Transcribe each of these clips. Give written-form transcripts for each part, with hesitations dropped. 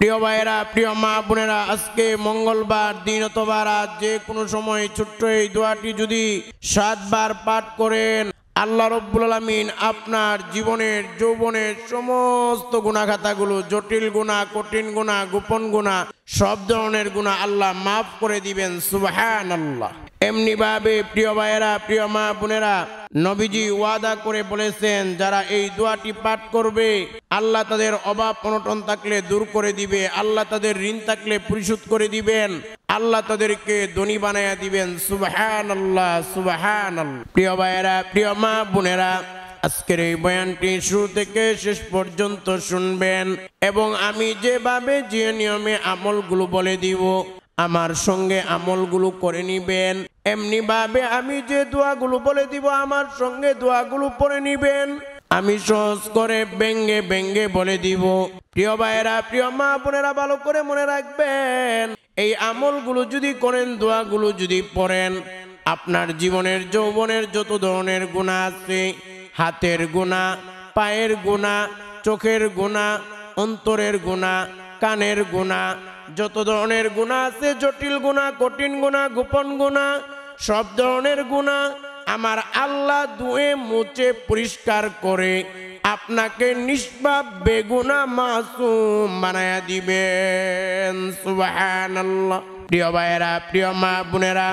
প্রিয় ভাইয়েরা, প্রিয় মা বোনেরা, আজকে মঙ্গলবার দিন অথবা রাত যে কোনো সময় ছোট্ট এই দোয়াটি যদি 7 বার পাঠ করেন, আল্লাহ রব্বুল আলামিন আপনার জীবনের যৌবনের সমস্ত গুনাহ খাতাগুলো, জটিল গুনাহ, কঠিন গুনাহ, গোপন গুনাহ, সব ধরনের গুনাহ আল্লাহ মাফ করে দিবেন। সুবহানাল্লাহ। এমনি ভাবে প্রিয় ভাইয়েরা, প্রিয় মা বোনেরা, নবীজি ওয়াদা করে বলেছেন যারা এই দোয়াটি পাঠ করবে আল্লাহ তাদের অভাব অনটন থাকলে দূর করে দিবে, আল্লাহ তাদের ঋণ থাকলে পরিশোধ করে দিবেন, আল্লাহ তাদেরকে ধনী বানায়া দিবেন। সুবহানাল্লাহ, সুবহানাল্লাহ। প্রিয় ভাইয়েরা, প্রিয় মা বোনেরা, আজকের এই বয়ানটি শুরু থেকে শেষ পর্যন্ত শুনবেন এবং আমি যেভাবে যে নিয়মে আমলগুলো বলে দিব আমার সঙ্গে আমলগুলো করে নিবেন। এমনি ভাবে আমি যে দোয়াগুলো বলে দিব আমার সঙ্গে দোয়াগুলো পড়ে নিবেন। আমি সহজ করে ব্যঙ্গে ব্যঙ্গে বলে দিব। প্রিয় ভাইয়েরা, প্রিয় মা বোনেরা, ভালো করে মনে রাখবেন, এই আমলগুলো যদি করেন, দোয়াগুলো যদি পড়েন, আপনার জীবনের যৌবনের যত ধরনের গুনাহ আছে, হাতের গুনাহ, পায়ের গুনাহ, চোখের গুনাহ, অন্তরের গুনাহ, কানের গুনাহ, যত ধরনের গুনাহ আছে, জটিল গুনাহ, কঠিন গুনাহ, গোপন গুনাহ, সব ধরনের গুনাহ আমার আল্লাহ ধুয়ে মুছে পরিষ্কার করে আপনাকে নিষ্পাপ বেগুনাহ মাসুম বানায়া দিবেন। সুবহানাল্লাহ। প্রিয় ভাইয়েরা, প্রিয় মা বোনেরা,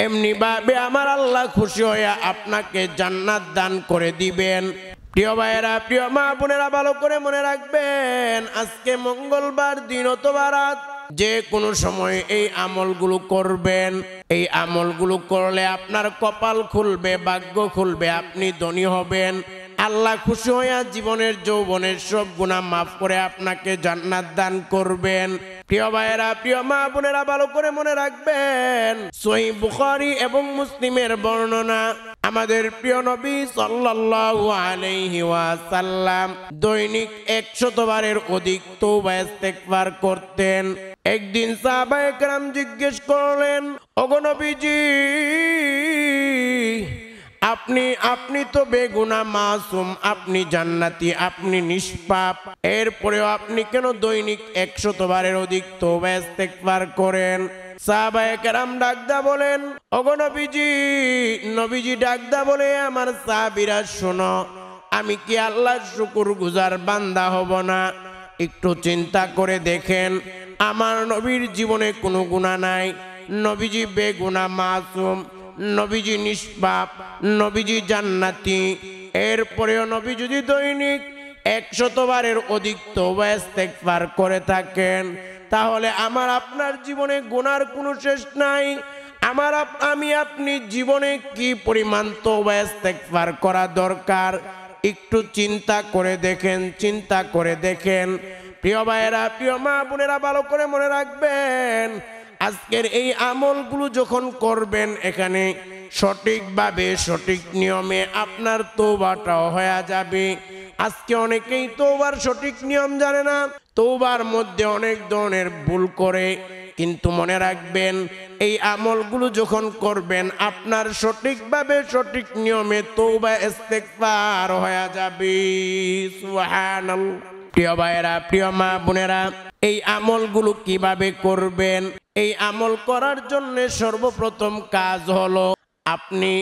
এমনি ভাবে আমার আল্লাহ খুশি হয়ে আপনাকে জান্নাত দান করে দিবেন। প্রিয় ভাইয়েরা, প্রিয় মা বোনেরা, ভালো করে মনে রাখবেন, আজকে মঙ্গলবার দিন অথবা রাত যে কোনো সময় এই আমলগুলো করবেন। এই আমলগুলো করলে আপনার কপাল খুলবে, ভাগ্য খুলবে, আপনি ধনী হবেন। আল্লাহ খুশি হইয়া জীবনের যৌবনের সব গুনাহ মাফ করে আপনাকে জান্নাত দান করবেন। প্রিয় ভাইয়েরা, প্রিয় মা বোনেরা, ভালো করে মনে রাখবেন, সহিহ বুখারী এবং মুসলিমের বর্ণনা, আমাদের প্রিয় নবী সাল্লাল্লাহু আলাইহি ওয়াসাল্লাম দৈনিক 100 বারের অধিক তওবা ইস্তেগফার করতেন। একদিন সাহাবায়ে কেরাম জিজ্ঞেস করলেন, ওগো নবীজি, আপনি তো বেগুনাহ মাসুম, আপনি জান্নাতি, আপনি নিষ্পাপ, এরপরেও আপনি কেন দৈনিক 100 বারের অধিক তওবা ইস্তেগফার করেন? সাহাবায়ে কেরাম ডাকদা বলেন, ওগো নবীজি, নবীজি ডাকদা বলে, আমার সাহাবীরা শোনো, আমি কি আল্লাহর শুকরগুজার বান্দা হব না? একটু চিন্তা করে দেখেন, আমার নবীর জীবনে কোনো গুনাহ নাই, নবীজি বেগুনাহ মাসুম, নবীজি নিষ্পাপ, নবীজি জান্নাতি, এরপরেও নবী যদি দৈনিক 100 বারের অধিক তওবা ইস্তেগফার করে থাকেন, তাহলে আমার আপনার জীবনে গুনার কোনো শেষ নাই। আমি আপনি জীবনে কি পরিমাণ তওবা ইস্তেগফার করা দরকার একটু চিন্তা করে দেখেন, চিন্তা করে দেখেন। প্রিয় ভাইয়েরা, প্রিয় মা বোনেরা, ভালো করে মনে রাখবেন, আজকের এই আমলগুলো যখন করবেন, এখানে সঠিকভাবে সঠিক নিয়মে আপনার তওবাটাও হয়ে যাবে। আজকে অনেকেই তওবার সঠিক নিয়ম জানে না, তওবার মধ্যে অনেক ধরনের ভুল করে, কিন্তু মনে রাখবেন, এই আমলগুলো যখন করবেন আপনার সঠিকভাবে সঠিক নিয়মে তওবা ইস্তেগফার হয়ে যাবে। সুবহানাল্লাহ। প্রিয় ভাইয়েরা, প্রিয় মা বোনেরা, এই আমলগুলো কিভাবে করবেন? এই আমল করার জন্য সর্বপ্রথম কাজ হলো আপনি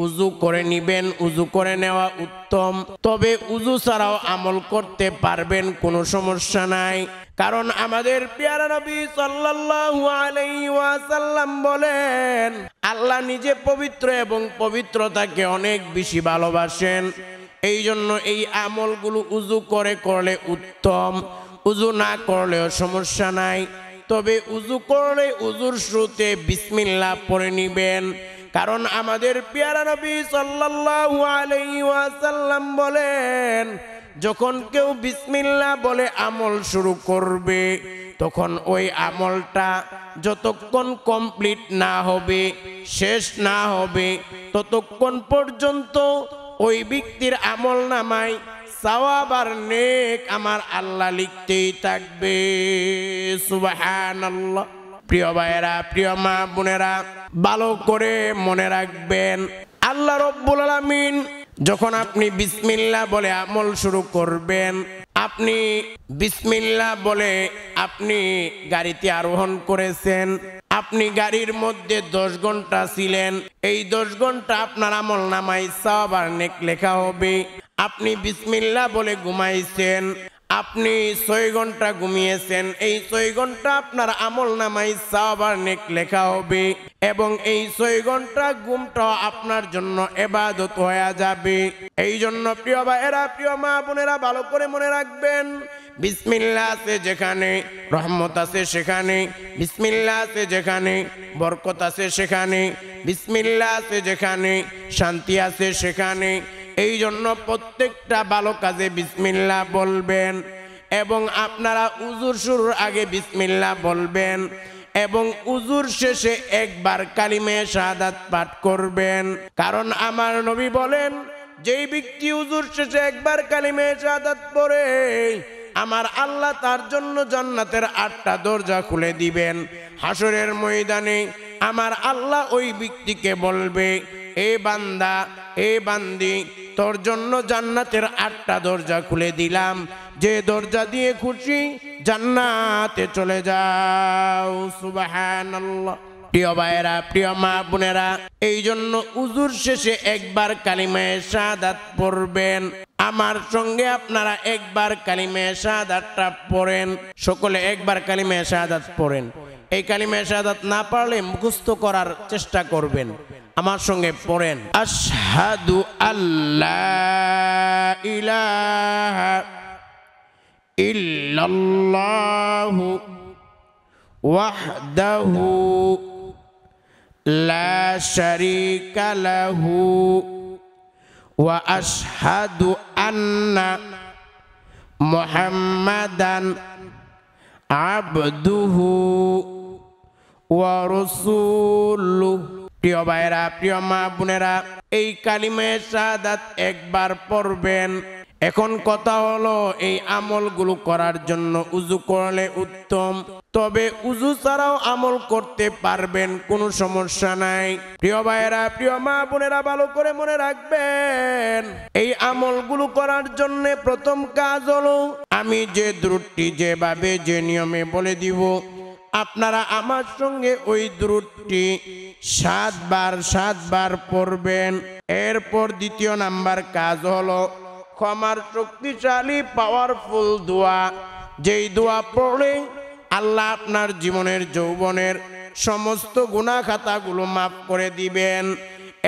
উযু করে নিবেন। উযু করে নেওয়া উত্তম, তবে উযু ছাড়াও আমল করতে পারবেন, কোনো সমস্যা নাই। কারণ আমাদের প্রিয় নবী সাল্লাল্লাহু আলাইহি ওয়াসাল্লাম বলেন, আল্লাহ নিজে পবিত্র এবং পবিত্রতাকে অনেক বেশি ভালোবাসেন। এই জন্য এই আমলগুলো উযু করে করলে উত্তম, উযু না করলেও সমস্যা নাই। তবে উযু করলে উযুর শুরুতে বিসমিল্লাহ পড়ে নিবেন। কারণ আমাদের প্রিয় নবী সাল্লাল্লাহু আলাইহি ওয়াসাল্লাম বলেন, যখন কেউ বিসমিল্লাহ বলে আমল শুরু করবে, তখন ওই আমলটা যতক্ষণ কমপ্লিট না হবে, শেষ না হবে, ততক্ষণ পর্যন্ত ওই ব্যক্তির আমল নামায় সওয়াব আর নেক আমার আল্লাহ লিখতেই থাকবে। সুবহানাল্লাহ। প্রিয় ভাইয়েরা, প্রিয় মা বোনেরা, ভালো করে মনে রাখবেন, আল্লাহ রব্বুল আলামিন যখন আপনি বিসমিল্লাহ বলে আমল শুরু করবেন, আপনি বিসমিল্লাহ বলে আপনি গাড়িতে আরোহণ করেছেন, আপনি গাড়ির মধ্যে 10 ঘন্টা ছিলেন, এই 10 ঘন্টা আপনার আমল নামায় সওয়াব আর নেক লেখা হবে। আপনি বিসমিল্লাহ বলে ঘুমাইছেন, আপনি 6 ঘন্টা ঘুমিয়েছেন, এই 6 ঘন্টা আপনার আমল নামায় সওয়াব আর নেক লেখা হবে এবং এই 6 ঘন্টা ঘুমটা আপনার জন্য ইবাদত হয়ে যাবে। এই জন্য প্রিয় ভাইয়েরা, প্রিয় মা বোনেরা, ভালো করে মনে রাখবেন, বিসমিল্লাহ আছে যেখানে রহমত আছে সেখানে, বিসমিল্লাহ আছে যেখানে বরকত আছে সেখানে, বিসমিল্লাহ আছে যেখানে শান্তি আছে সেখানে। এই জন্য প্রত্যেকটা ভালো কাজে বিসমিল্লাহ বলবেন এবং আপনারা উজুর শুরুর আগে বিসমিল্লাহ বলবেন এবং উজুর শেষে একবার কালিমে শাহাদাত পাঠ করবেন। কারণ আমার নবী বলেন, যেই ব্যক্তি উজুর শেষে একবার কালিমে শাহাদাত পড়ে, আমার আল্লাহ তার জন্য জান্নাতের 8টা দরজা খুলে দিবেন। হাসরের ময়দানে আমার আল্লাহ ওই ব্যক্তিকে বলবে, এ বান্দা, এ বান্দি, তোর জন্য জান্নাতের 8টা দরজা খুলে দিলাম, যে দরজা দিয়ে খুশি জান্নাতে চলে যাও। সুবহানাল্লাহ। প্রিয় ভাইয়েরা, প্রিয় মা বোনেরা, এই জন্য উজুর শেষে একবার কালিমে শাহাদাত পড়বেন। আমার সঙ্গে আপনারা একবার কালিমে শাহাদাতটা পড়েন, সকলে একবার কালিমে শাহাদাত পড়েন। এই কালিমে শাহাদাত না পারলে মুখস্থ করার চেষ্টা করবেন। আমার সঙ্গে পড়েন, আশহাদু আল্লা ইলাহা ইল্লাল্লাহু ওয়াহদাহু লা শারীকা লাহু ওয়া আশহাদু আন্না মুহাম্মাদান আবদুহু ওয়া রাসূলুহু। প্রিয় ভাইরা, প্রিয় মা বোনেরা, এই কালিমে শাহাদাত একবার পড়বেন। এখন কথা হলো, এই আমলগুলো করার জন্য উজু করলে উত্তম, তবে উজু ছাড়াও আমল করতে পারবেন, কোনো সমস্যা নাই। প্রিয় ভাইয়েরা, প্রিয় মা বোনেরা, ভালো করে মনে রাখবেন, এই আমলগুলো করার জন্য প্রথম কাজ হলো, আমি যে দ্রুতটি যেভাবে যে নিয়মে বলে দিব, আপনারা আমার সঙ্গে ওই দ্রুতটি 7 বার পড়বেন। এরপর দ্বিতীয় নাম্বার কাজ হলো ক্ষমার শক্তিশালী পাওয়ারফুল দোয়া, যেই দোয়া পড়লে আল্লাহ আপনার জীবনের যৌবনের সমস্ত গুনাহ খাতাগুলো মাফ করে দিবেন।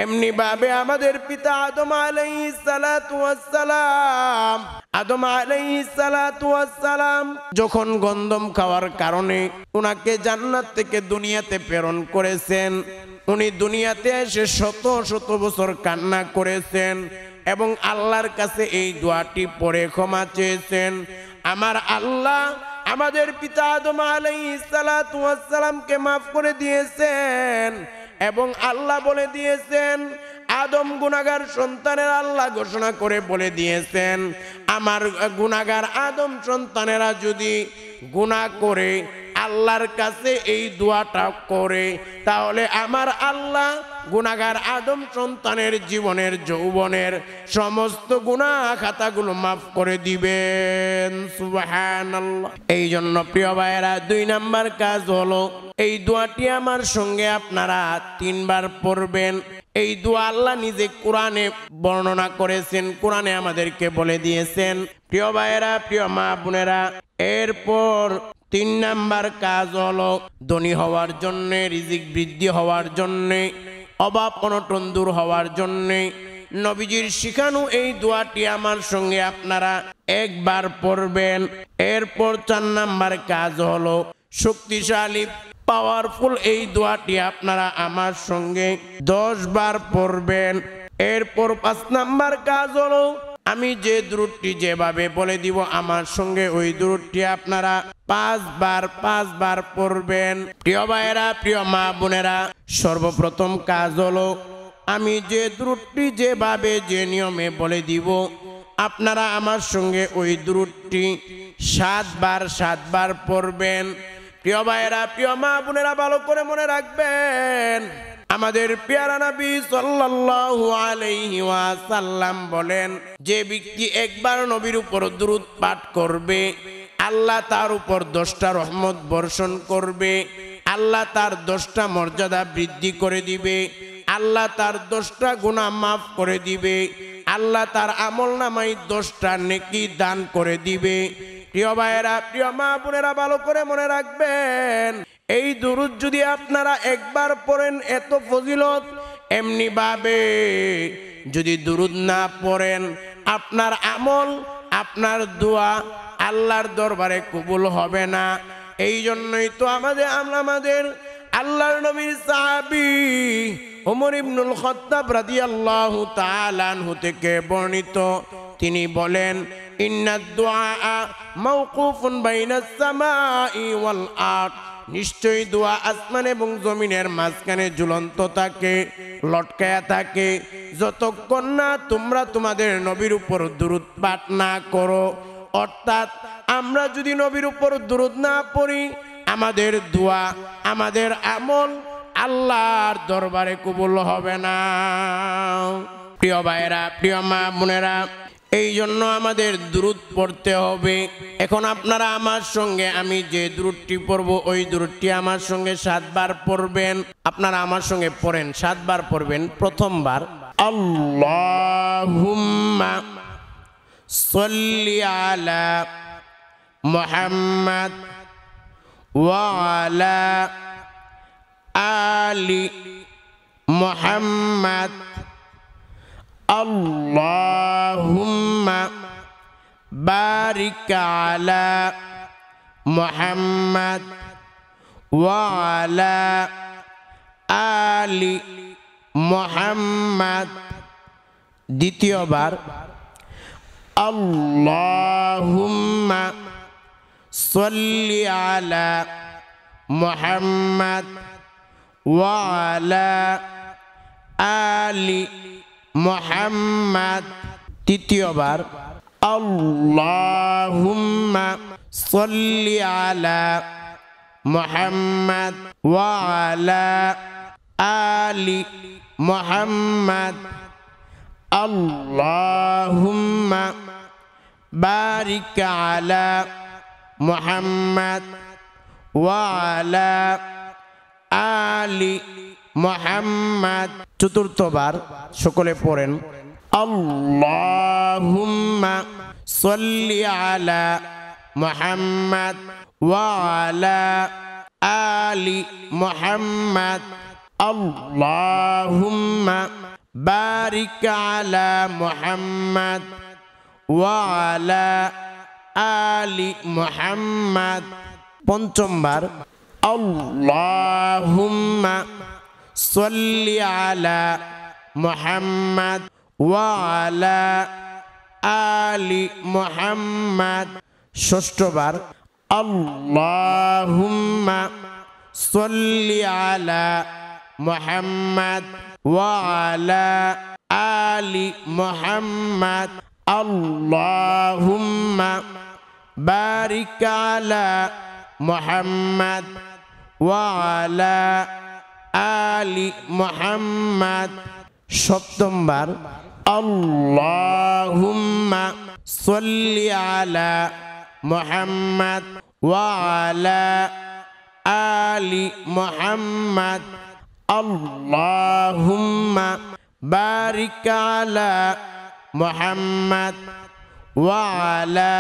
এমনি ভাবে আমাদের পিতা আদম আলাইহিস সালাতু ওয়াস সালাম, আদম আলাইহিস সালাতু ওয়াস সালাম যখন গন্ধম খাওয়ার কারণে উনাকে জান্নাত থেকে দুনিয়াতে প্রেরণ করেছেন, উনি দুনিয়াতে এসে শত শত বছর কান্না করেছেন এবং আল্লাহর কাছে এই দোয়াটি পড়ে ক্ষমা চেয়েছেন। আমার আল্লাহ আমাদের পিতা আদম আলাইহিস সালাতু ওয়াস সালামকে মাফ করে দিয়েছেন এবং আল্লাহ বলে দিয়েছেন, আদম গুনাহগার সন্তানের আল্লাহ ঘোষণা করে বলে দিয়েছেন, আমার গুনাহগার আদম সন্তানেরা যদি গুনাহ করে আল্লাহর কাছে এই দোয়াটা করে, তাহলে আমার আল্লাহ গুনাহগার আদম সন্তানের জীবনের যৌবনের সমস্ত গুনাহ খাতাগুলো মাফ করে দিবেন। সুবহানাল্লাহ। এই জন্য প্রিয় ভাইয়েরা, 2 নাম্বার কাজ হলো এই দোয়াটি আমার সঙ্গে আপনারা 3 বার পড়বেন। এই দোয়া আল্লাহ নিজে কোরআনে বর্ণনা করেছেন, কোরআনে আমাদেরকে বলে দিয়েছেন। প্রিয় ভাইয়েরা, প্রিয় মা বোনেরা, এরপর 3 নাম্বার কাজ হলো ধনী হওয়ার জন্যে, রিজিক বৃদ্ধি হওয়ার জন্যে, অভাব অনটন দূর হওয়ার জন্যে নবীজির শিখানো এই দোয়াটি আমার সঙ্গে আপনারা 1 বার পড়বেন। এরপর 4 নাম্বার কাজ হলো শক্তিশালী পাওয়ারফুল এই দোয়াটি আপনারা আমার সঙ্গে 10 বার পড়বেন। এরপর 5 নাম্বার কাজ হলো আমি যে দ্রুতটি যেভাবে বলে দিব, আমার সঙ্গে ওই দ্রুতটি আপনারা 5 বার পড়বেন। প্রিয় ভাইয়েরা, প্রিয় মা বোনেরা, সর্বপ্রথম কাজ হলো আমি যে দ্রুতটি যেভাবে যে নিয়মে বলে দিব, আপনারা আমার সঙ্গে ওই দ্রুতটি 7 বার পড়বেন। প্রিয় ভাইয়েরা, প্রিয় মা বোনেরা, ভালো করে মনে রাখবেন, আমাদের পেয়ারা নবী সাল্লাল্লাহু আলাইহি ওয়াসাল্লাম বলেন, যে ব্যক্তি একবার নবীর উপর দুরূদ পাঠ করবে, আল্লাহ তার উপর 10টা রহমত বর্ষণ করবে, আল্লাহ তার 10টা মর্যাদা বৃদ্ধি করে দিবে, আল্লাহ তার 10টা গুনাহ মাফ করে দিবে, আল্লাহ তার আমলনামায় 10টা নেকি দান করে দিবে। প্রিয় ভাইয়েরা, প্রিয় মা বোনেরা, ভালো করে মনে রাখবেন, এই দুরূদ যদি আপনারা একবার পড়েন এত ফজিলত, এমনি ভাবে যদি দুরূদ না পড়েন আপনার আমল, আপনার দোয়া আল্লাহর দরবারে কবুল হবে না। এই জন্যই তো আমাদের আল্লাহর নবীর সাহাবী ওমর ইবনুল খাত্তাব রাদিয়াল্লাহু তাআলা আনহু থেকে বর্ণিত, তিনি বলেন, ইন্নাদ দুআ মাওকুফুন বাইনাস সামাই ওয়াল আরদ, নিশ্চয়ই দোয়া আসমান এবং জমিনের মাঝখানে ঝুলন্ত থাকে, লটকায়া থাকে, যতক্ষণ না তোমরা তোমাদের নবীর উপর দুরূদ পাঠ না করো। অর্থাৎ আমরা যদি নবীর উপর দুরূদ না পড়ি, আমাদের দোয়া, আমাদের আমল আল্লাহর দরবারে কবুল হবে না। প্রিয় ভাইয়েরা, প্রিয় মা বোনেরা, এই জন্য আমাদের দুরূদ পড়তে হবে। এখন আপনারা আমার সঙ্গে, আমি যে দুরূদটি পড়ব ওই দুরূদটি আমার সঙ্গে 7 বার পড়বেন। আপনারা আমার সঙ্গে পড়েন, 7 বার পড়বেন। প্রথমবার আল্লাহুম্মা সাল্লি আলা মুহাম্মাদ ওয়া আলা আলি মুহাম্মাদ, আল্লাহুম্মা বারিক আলা মুহাম্মাদ ওয়া আলা আলি মুহাম্মাদ। দ্বিতীয়বার আল্লাহুম্মা সাল্লি আলা মুহাম্মাদ ওয়া আলা আলি মুহাম্মাদ। তৃতীয়বার আল্লাহুম্মা সাল্লি আলা মুহাম্মাদ ওয়া আলা আলি মুহাম্মাদ, আল্লাহুম্মা বারিক আলা মুহাম্মাদ ওয়া আলা আলি মুহাম্মাদ। চতুর্থবার সকলে পড়েন আল্লাহুম্মা সাল্লি আলা মুহাম্মাদ ওয়া আলা আলি মুহাম্মাদ, আল্লাহুম্মা বারিক আলা মুহাম্মাদ ওয়া আলা আলি মুহাম্মাদ। পঞ্চমবার আল্লাহুম্মা সাল্লি আলা মুহাম্মাদ ওয়া আলা আলি মুহাম্মাদ। ষষ্ঠবার আল্লাহুম্মা সাল্লি আলা মুহাম্মাদ ওয়া আলা আলি মুহাম্মাদ, আল্লাহুম্মা বারিক আলা মুহাম্মাদ ওয়া আলা আলি মুহাম্মাদ। সপ্তমবার আল্লাহুম্মা সাল্লি আলা মুহাম্মাদ ওয়া আলা আলি মুহাম্মাদ, আল্লাহুম্মা বারিক আলা মুহাম্মাদ ওয়া আলা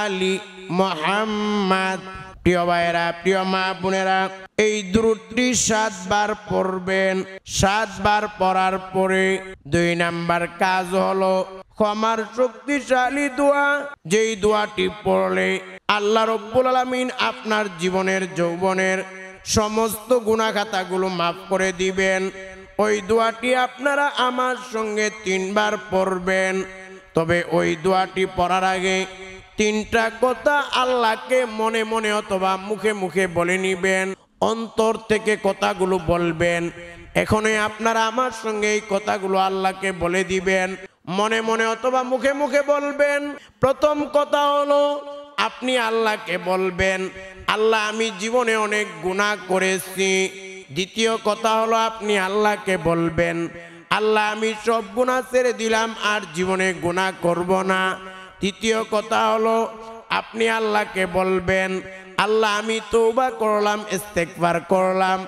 আলি মুহাম্মাদ। প্রিয় ভাইয়েরা, প্রিয় মা বোনেরা, এই দুরূদটি 7 বার পড়বেন। 7 বার পড়ার পরে 2 নাম্বার কাজ হলো ক্ষমার শক্তিশালী দোয়া, যেই দোয়াটি পড়লে আল্লাহ রাব্বুল আলামিন আপনার জীবনের যৌবনের সমস্ত গুনাহ খাতাগুলো মাফ করে দিবেন। ওই দোয়াটি আপনারা আমার সঙ্গে 3 বার পড়বেন। তবে ওই দোয়াটি পড়ার আগে 3টা কথা আল্লাহকে মনে মনে অথবা মুখে মুখে বলে নিবেন, অন্তর থেকে কথাগুলো বলবেন। এখনই আপনারা আমার সঙ্গে এই কথাগুলো আল্লাহকে বলে দিবেন, মনে মনে অথবা মুখে মুখে বলবেন। প্রথম কথা হলো আপনি আল্লাহকে বলবেন, আল্লাহ আমি জীবনে অনেক গুনাহ করেছি, দ্বিতীয় কথা হলো আপনি আল্লাহকে বলবেন, আল্লাহ আমি সব গুনাহ ছেড়ে দিলাম, আর জীবনে গুনাহ করব না। তৃতীয় কথা হলো আপনি আল্লাহকে বলবেন, আল্লাহ আমি তওবা করলাম, ইস্তেগফার করলাম,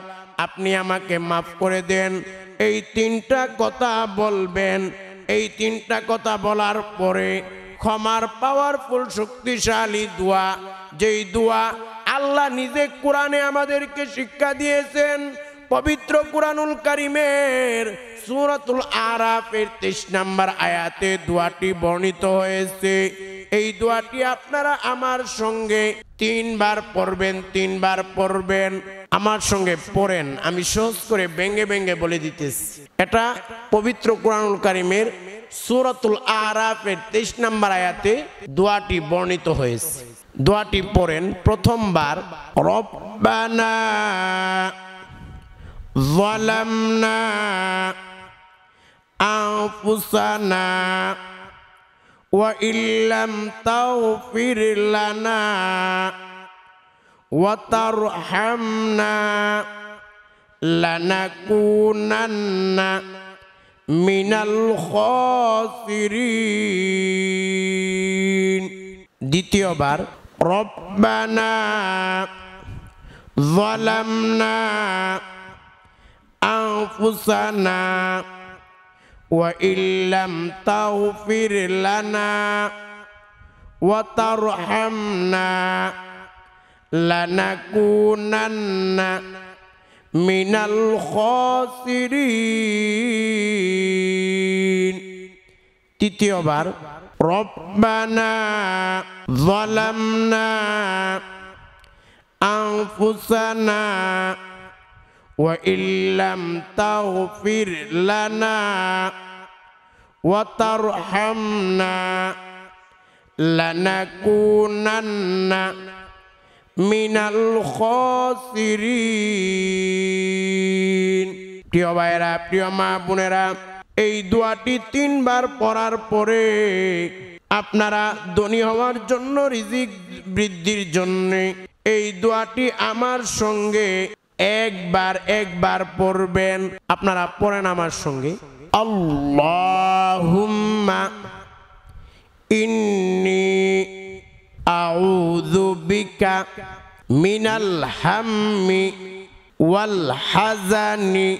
আপনি আমাকে মাফ করে দেন। এই তিনটা কথা বলবেন। এই তিনটা কথা বলার পরে ক্ষমার পাওয়ারফুল শক্তিশালী দোয়া, যেই দোয়া আল্লাহ নিজে কোরআনে আমাদেরকে শিক্ষা দিয়েছেন। পবিত্র কোরআনুল কারীমের সূরাতুল আরাফের 23 নম্বর আয়াতে দোয়াটি বর্ণিত হয়েছে। এই দোয়াটি আপনারা আমার সঙ্গে 3 বার পড়বেন, 3 বার পড়বেন। আমার সঙ্গে পড়েন, আমি সহজ করে ভেঙে ভেঙে বলে দিতেছি। এটা পবিত্র কোরআনুল কারীমের সূরাতুল আরাফের 23 নম্বর আয়াতে দোয়াটি বর্ণিত হয়েছে। দোয়াটি পড়েন। প্রথমবার রব্বানা যালামনা আনফুসানা ওয়া ইল্লাম তাগফির লানা ওয়া তারহামনা লানাকুনান্না মিনাল খাসিরিন। দ্বিতীয়বার রব্বানা যালামনা আনফুসানা ওয়া ইল্লাম তাগফির লানা ওয়া তারহামনা লানাকুনান্না মিনাল খাসিরিন। তৃতীয়বার রব্বানা যালামনা আনফুসানা ওয়া ইল্লাম তাগফির লানা ওয়া তারহামনা লানাকুনান্না মিনাল খাসিরিন। প্রিয় ভাইরা, প্রিয় মা বোনেরা, এই দোয়াটি 3 বার পড়ার পরে আপনারা ধনী হওয়ার জন্য, রিজিক বৃদ্ধির জন্য এই দোয়াটি আমার সঙ্গে একবার পড়বেন। আপনারা পড়েন আমার সঙ্গে, আল্লাহুম্মা ইন্নী আউযু বিকা মিনাল হাম্মি ওয়াল হাজানি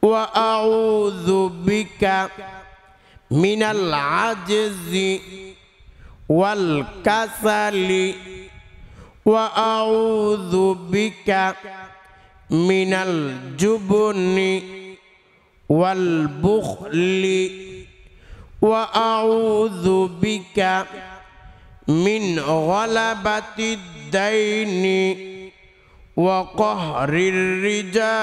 ওয়া আউযু বিকা মিনাল আজজি ওয়াল কাসালি ওয়া আউযু বিকা মিনাল জুবনি ওয়াল বুখলি ওয়া আউযু বিকা মিন গলাবাতিদ দাইনি ওয়া কহরির রিজাল।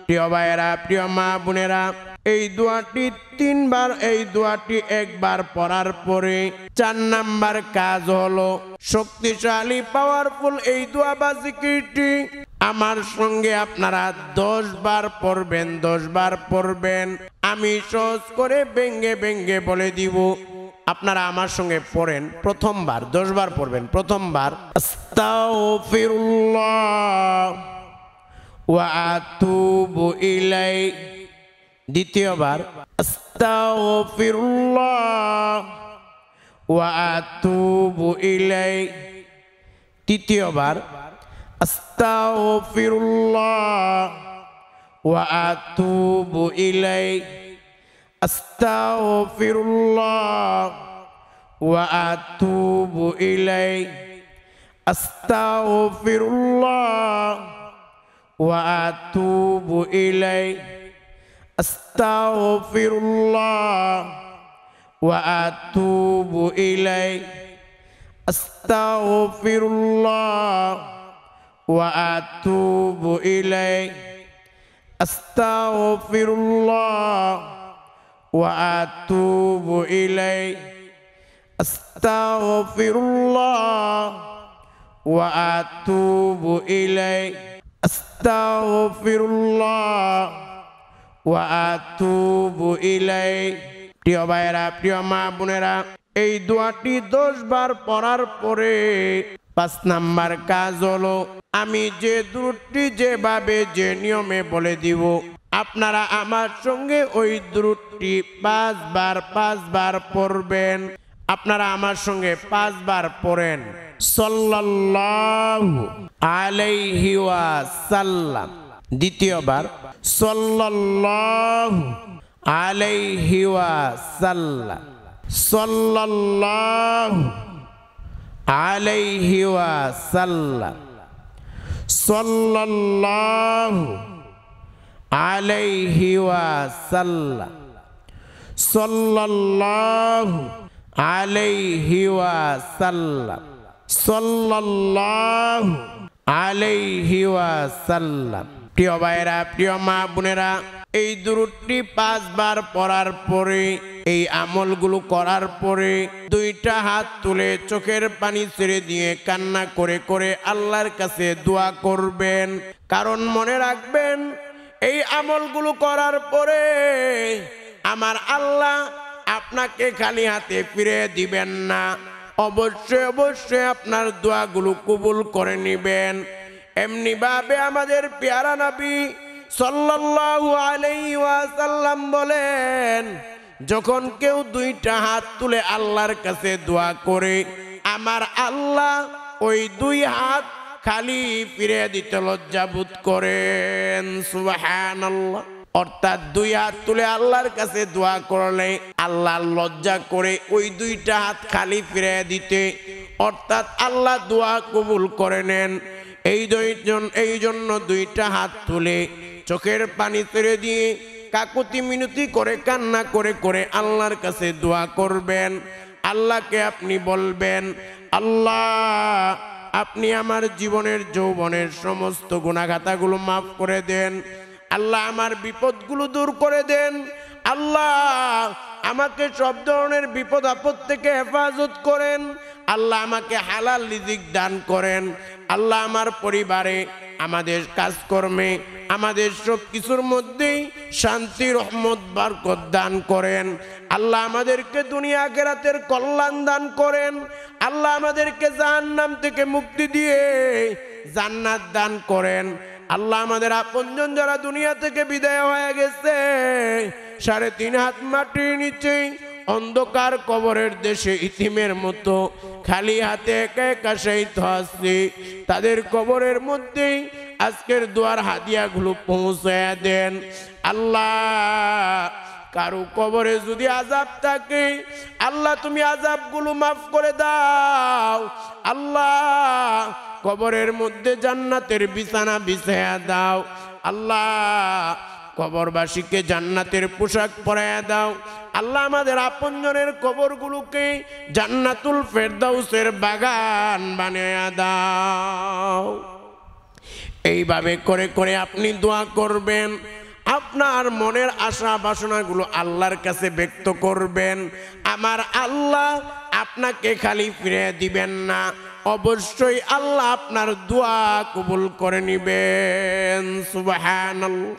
প্রিয় ভাইয়েরা, প্রিয় মা বোনেরা, এই দোয়াটি 3 বার, এই দোয়াটি একবার পড়ার পরে 4 নাম্বার কাজ হলো শক্তিশালী পাওয়ারফুল এই দোয়া বা জিকিরটি আমার সঙ্গে আপনারা 10 বার পড়বেন, 10 বার পড়বেন। আমি সহজ করে ভেঙ্গে ভেঙ্গে বলে দিব, আপনারা আমার সঙ্গে পড়েন। প্রথমবার 10 বার পড়বেন। প্রথমবার আস্তাগফিরুল্লাহ ওয়া আতুবু ইলাই। দ্বিতীয়বার আস্তাগফিরুল্লাহ ওয়া আতুবু ইলাই। তৃতীয়বার আস্তাগফিরুল্লাহ ওয়া আতুবু ইলাই। আস্তাগফিরুল্লাহ ওয়া আতুবু ইলাই। আস্তাগফিরুল্লাহ ওয়া আতুবু ইলাই। আস্তাগফিরুল্লাহ ওয়া আতুবু ইলাই। আস্তাগফিরুল্লাহ ওয়া আতুবু ইলাই। আস্তাগফিরুল্লাহ ওয়া আতুবু ইলাই। আস্তাগফিরুল্লাহ ওয়া আতুবু ইলাই। আস্তাগফিরুল্লাহ ওয়া আতুবু ইলাই। প্রিয় ভাইয়েরা, প্রিয় মা বোনেরা, এই দোয়াটি 10 বার পড়ার পরে 5 নাম্বার কাজ হলো আমি যে দুরূদটি যেভাবে যে নিয়মে বলে দিব আপনারা আমার সঙ্গে ওই দুরূদটি 5 বার পড়বেন। আপনারা আমার সঙ্গে 5 বার পড়েন সাল্লাল্লাহু আলাইহি ওয়াসাল্লাম। দ্বিতীয়বার সাল্লাল্লাহু আলাইহি ওয়াসাল্লাম, সাল্লাল্লাহু আলাইহি ওয়াসাল্লাম, সাল্লাল্লাহু আলাইহি ওয়াসাল্লাম, সাল্লাল্লাহু আলাইহি ওয়াসাল্লাম, সাল্লাল্লাহু আলাইহি ওয়াসাল্লাম। প্রিয় ভাইরা, প্রিয় মা বোনেরা, এই দুরূদটি 5 বার পড়ার পরে এই আমলগুলো করার পরে 2টা হাত তুলে চোখের পানি ছেড়ে দিয়ে কান্না করে করে আল্লাহর কাছে দোয়া করবেন। কারণ মনে রাখবেন এই আমলগুলো করার পরে আমার আল্লাহ আপনাকে খালি হাতে ফিরে দিবেন না, অবশ্যই অবশ্যই আপনার দোয়াগুলো কবুল করে নেবেন। এমনি ভাবে আমাদের পেয়ারা নবী সাল্লাল্লাহু আলাইহি ওয়াসাল্লাম বলেন, যখন কেউ 2টা হাত তুলে আল্লাহর কাছে দোয়া করে আমার আল্লাহ ওই 2 হাত খালি ফিরে দিতে লজ্জাবোধ করেন। সুবহানাল্লাহ। অর্থাৎ 2 হাত তুলে আল্লাহর কাছে দোয়া করলে আল্লাহ লজ্জা করে ওই 2টা হাত খালি ফিরে দিতে, অর্থাৎ আল্লাহ দোয়া কবুল করে নেন। এই জন্য 2টা হাত তুলে চোখের পানি ছেড়ে দিয়ে কাকুতি মিনতি করে কান্না করে করে আল্লাহর কাছে দোয়া করবেন। আল্লাহকে আপনি বলবেন, আল্লাহ আপনি আমার জীবনের যৌবনের সমস্ত গুনাহগাতাগুলো মাফ করে দেন। আল্লাহ আমার বিপদগুলো দূর করে দেন। আল্লাহ আমাকে সব ধরনের বিপদ আপদ থেকে হেফাজত করেন। আল্লাহ আমাকে হালাল রিজিক দান করেন। আল্লাহ আমার পরিবারে, আমাদের কাজকর্মে, আমাদের সব কিছুর মধ্যেই শান্তি, রহমত, বরকত দান করেন। আল্লাহ আমাদেরকে দুনিয়া আখিরাতের কল্যাণ দান করেন। আল্লাহ আমাদেরকে জাহান্নাম থেকে মুক্তি দিয়ে জান্নাত দান করেন। আল্লাহ আমাদের আপনজন যারা দুনিয়া থেকে বিদায় হয়ে গেছে 3.5 হাত মাটির নিচে অন্ধকার কবরের দেশে ইতিমের মতো খালি হাতে একা একা শহীদ হচ্ছে, তাদের কবরের মধ্যেই আজকের দোয়ার হাদিয়াগুলো পৌঁছায়া দেন। আল্লাহ কারো কবরে যদি আযাব থাকে আল্লাহ তুমি আযাবগুলো মাফ করে দাও। আল্লাহ কবরের মধ্যে জান্নাতের বিছানা বিছায়া দাও। আল্লাহ কবরবাসীকে জান্নাতের পোশাক পরায়া দাও। আল্লাহ আমাদের আপনজনের কবরগুলোকে জান্নাতুল ফেরদাউসের বাগান বানিয়ে দাও। এইভাবে করে করে আপনি দোয়া করবেন, আপনার মনের আশা বাসনাগুলো আল্লাহর কাছে ব্যক্ত করবেন। আমার আল্লাহ আপনাকে খালি ফিরে দিবেন না, অবশ্যই আল্লাহ আপনার দোয়া কবুল করে নিবেন। সুবহানাল্লাহ।